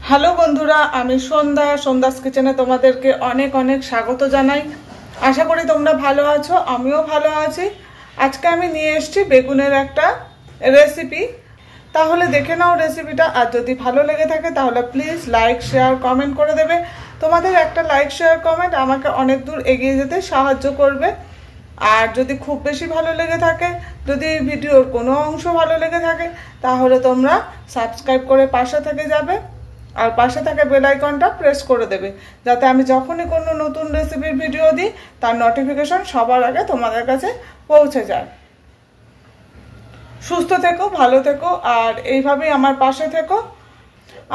Hello বন্ধুরা, আমি সন্ধ্যাস কিচেনে তোমাদেরকে অনেক অনেক স্বাগত জানাই। আশা করি তোমরা ভালো আছো, আমিও ভালো আছি। আজকে আমি নিয়ে এসেছি বেগুনের একটা রেসিপি। তাহলে দেখে নাও রেসিপিটা। আর যদি ভালো লেগে থাকে তাহলে প্লিজ লাইক শেয়ার কমেন্ট করে দেবে। তোমাদের একটা লাইক শেয়ার কমেন্ট আমাকে অনেক দূর এগিয়ে যেতে সাহায্য করবে। আর যদি খুব বেশি ভালো লেগে থাকে, যদি ভিডিওর কোনো অংশ ভালো লেগে থাকে, তাহলে তোমরা সাবস্ক্রাইব করে পাশে থেকে যাবে আর পাশে থাকা বেল আইকনটা প্রেস করে দেবে, যাতে আমি যখনই কোনো নতুন রেসিপির ভিডিও দিই তার নোটিফিকেশন সবার আগে তোমাদের কাছে পৌঁছে যায়। সুস্থ থেকো, ভালো থেকো, আর এইভাবেই আমার পাশে থেকো।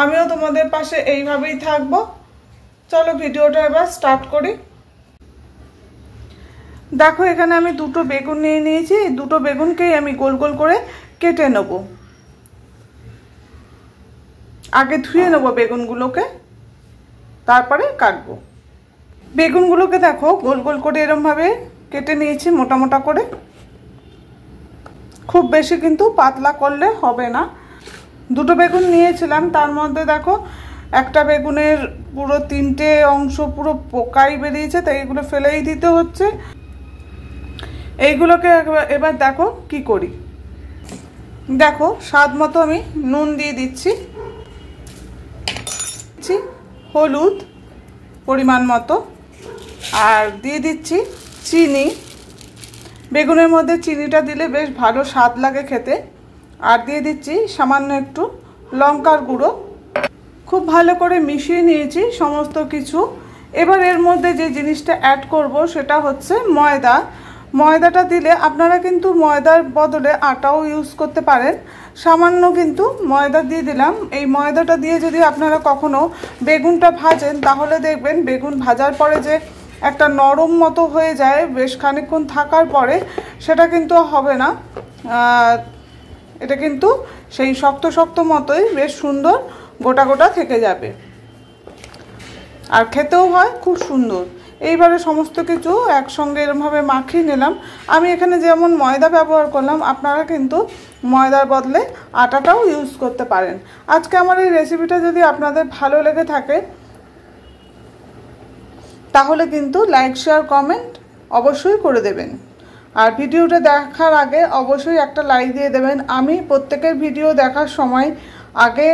আমিও তোমাদের পাশে এইভাবেই থাকবো। চলো ভিডিওটা এবার স্টার্ট করি। দেখো, এখানে আমি দুটো বেগুন নিয়ে নিয়েছি। এই দুটো বেগুনকেই আমি গোল গোল করে কেটে নেব। আগে ধুয়ে নেব বেগুনগুলোকে, তারপরে কাটবো। বেগুনগুলোকে দেখো গোল গোল করে এরমভাবে কেটে নিয়েছি, মোটা মোটা করে। খুব বেশি কিন্তু পাতলা করলে হবে না। দুটো বেগুন নিয়েছিলাম, তার মধ্যে দেখো একটা বেগুনের পুরো তিনটে অংশ পুরো পোকাই বেরিয়েছে, তাই এগুলো ফেলেই দিতে হচ্ছে। এইগুলোকে এবার দেখো কি করি। দেখো, স্বাদ মতো আমি নুন দিয়ে দিচ্ছি, হলুদ পরিমাণ মতো, আর দিয়ে দিচ্ছি চিনি। বেগুনের মধ্যে চিনিটা দিলে বেশ ভালো স্বাদ লাগে খেতে। আর দিয়ে দিচ্ছি সামান্য একটু লঙ্কার গুঁড়ো। খুব ভালো করে মিশিয়ে নিয়েছি সমস্ত কিছু। এবার এর মধ্যে যে জিনিসটা অ্যাড করব সেটা হচ্ছে ময়দা। ময়দাটা দিলে আপনারা কিন্তু ময়দার বদলে আটাও ইউজ করতে পারেন। সামান্য কিন্তু ময়দা দিয়ে দিলাম। এই ময়দাটা দিয়ে যদি আপনারা কখনো বেগুনটা ভাজেন, তাহলে দেখবেন বেগুন ভাজার পরে যে একটা নরম মতো হয়ে যায় বেশ খানিকক্ষণ থাকার পরে, সেটা কিন্তু হবে না। এটা কিন্তু সেই শক্ত শক্ত মতোই বেশ সুন্দর গোটা গোটা থেকে যাবে, আর খেতেও হয় খুব সুন্দর। এইবারে সমস্ত কিছু একসঙ্গে এরমভাবে মাখিয়ে নিলাম। আমি এখানে যেমন ময়দা ব্যবহার করলাম, আপনারা কিন্তু ময়দার বদলে আটাটাও ইউজ করতে পারেন। আজকে আমার এই রেসিপিটা যদি আপনাদের ভালো লেগে থাকে, তাহলে কিন্তু লাইক শেয়ার কমেন্ট অবশ্যই করে দেবেন। আর ভিডিওটা দেখার আগে অবশ্যই একটা লাইক দিয়ে দেবেন। আমি প্রত্যেকের ভিডিও দেখার সময় আগে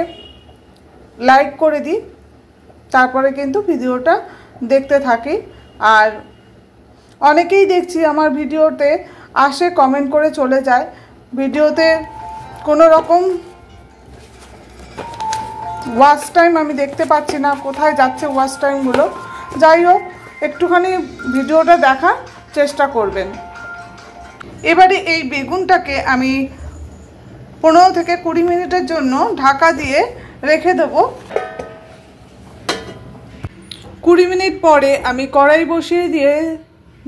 লাইক করে দিই, তারপরে কিন্তু ভিডিওটা দেখতে থাকি। আর অনেকেই দেখছি আমার ভিডিওতে আসে, কমেন্ট করে চলে যায়। ভিডিওতে কোনো রকম ওয়াচ টাইম আমি দেখতে পাচ্ছি না, কোথায় যাচ্ছে ওয়াচ টাইমগুলো। যাই হোক, একটুখানি ভিডিওটা দেখার চেষ্টা করবেন। এবারে এই বেগুনটাকে আমি 15 থেকে 20 মিনিটের জন্য ঢাকা দিয়ে রেখে দেবো। 20 মিনিট পরে আমি কড়াই বসিয়ে দিয়ে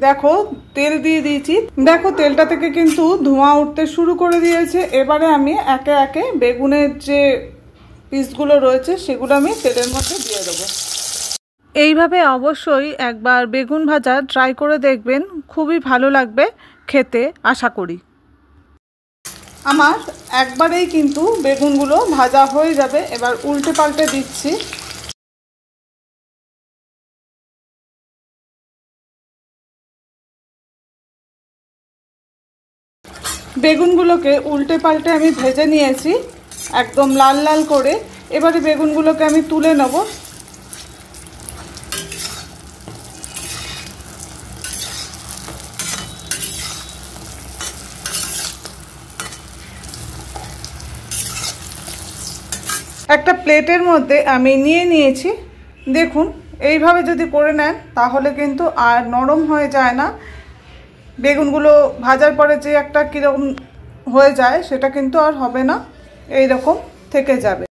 দেখো তেল দিয়ে দিয়েছি। দেখো তেলটা থেকে কিন্তু ধোঁয়া উঠতে শুরু করে দিয়েছে। এবারে আমি একে একে বেগুনের যে পিসগুলো রয়েছে সেগুলো আমি তেলের মধ্যে দিয়ে দেবো। এইভাবে অবশ্যই একবার বেগুন ভাজা ট্রাই করে দেখবেন, খুবই ভালো লাগবে খেতে আশা করি। আমার একবারেই কিন্তু বেগুনগুলো ভাজা হয়ে যাবে। এবার উল্টে পাল্টে দিচ্ছি। বেগুনগুলোকে উল্টে পাল্টে আমি ভেজে নিয়েছি একদম লাল লাল করে। এবারে বেগুনগুলোকে আমি তুলে নেব। একটা প্লেটের মধ্যে আমি নিয়ে নিয়েছি। দেখুন, এইভাবে যদি করে নেন তাহলে কিন্তু আর নরম হয়ে যায় না। বেগুনগুলো ভাজার পরে যে একটা কীরকম হয়ে যায় সেটা কিন্তু আর হবে না, এই রকম থেকে যাবে।